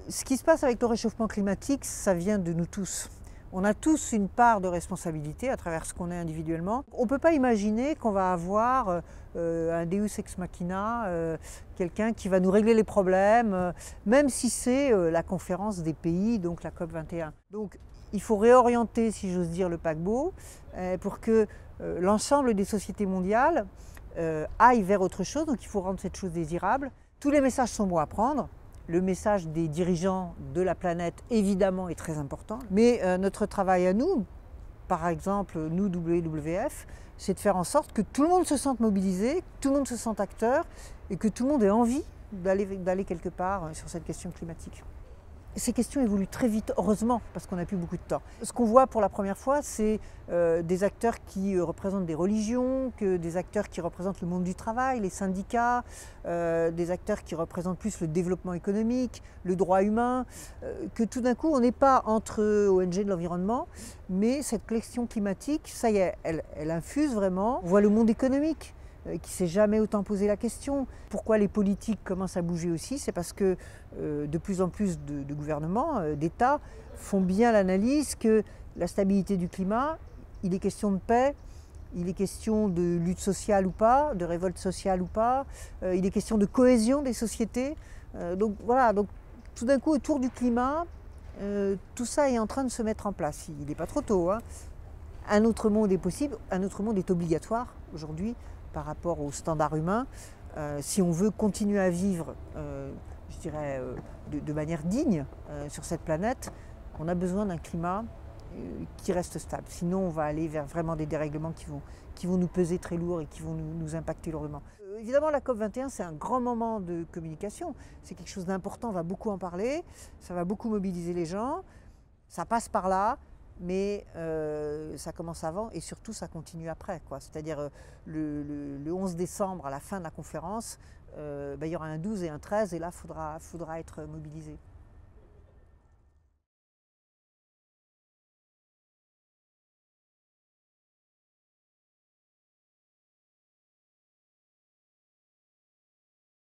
Ce qui se passe avec le réchauffement climatique, ça vient de nous tous. On a tous une part de responsabilité à travers ce qu'on est individuellement. On ne peut pas imaginer qu'on va avoir un Deus ex machina, quelqu'un qui va nous régler les problèmes, même si c'est la conférence des pays, donc la COP 21. Donc il faut réorienter, si j'ose dire, le paquebot pour que l'ensemble des sociétés mondiales aillent vers autre chose. Donc il faut rendre cette chose désirable. Tous les messages sont bons à prendre. Le message des dirigeants de la planète, évidemment, est très important. Mais notre travail à nous, par exemple, nous, WWF, c'est de faire en sorte que tout le monde se sente mobilisé, que tout le monde se sente acteur et que tout le monde ait envie d'aller quelque part sur cette question climatique. Ces questions évoluent très vite, heureusement, parce qu'on n'a plus beaucoup de temps. Ce qu'on voit pour la première fois, c'est des acteurs qui représentent des religions, des acteurs qui représentent le monde du travail, les syndicats, des acteurs qui représentent plus le développement économique, le droit humain, que tout d'un coup, on n'est pas entre ONG de l'environnement, mais cette question climatique, ça y est, elle infuse vraiment. On voit le monde économique qui ne s'est jamais autant posé la question. Pourquoi les politiques commencent à bouger aussi? C'est parce que de plus en plus de gouvernements, d'États, font bien l'analyse que la stabilité du climat, il est question de paix, il est question de lutte sociale ou pas, de révolte sociale ou pas, il est question de cohésion des sociétés. Donc voilà, donc, tout d'un coup autour du climat, tout ça est en train de se mettre en place. Il n'est pas trop tôt, hein. Un autre monde est possible, un autre monde est obligatoire aujourd'hui par rapport aux standards humains. Si on veut continuer à vivre, je dirais, de manière digne sur cette planète, on a besoin d'un climat qui reste stable. Sinon, on va aller vers vraiment des dérèglements qui vont nous peser très lourd et qui vont nous impacter lourdement. Évidemment, la COP 21, c'est un grand moment de communication. C'est quelque chose d'important, on va beaucoup en parler, ça va beaucoup mobiliser les gens. Ça passe par là, mais ça commence avant et surtout ça continue après, quoi. C'est-à-dire le 11 décembre, à la fin de la conférence, il y aura un 12 et un 13 et là, il faudra être mobilisé.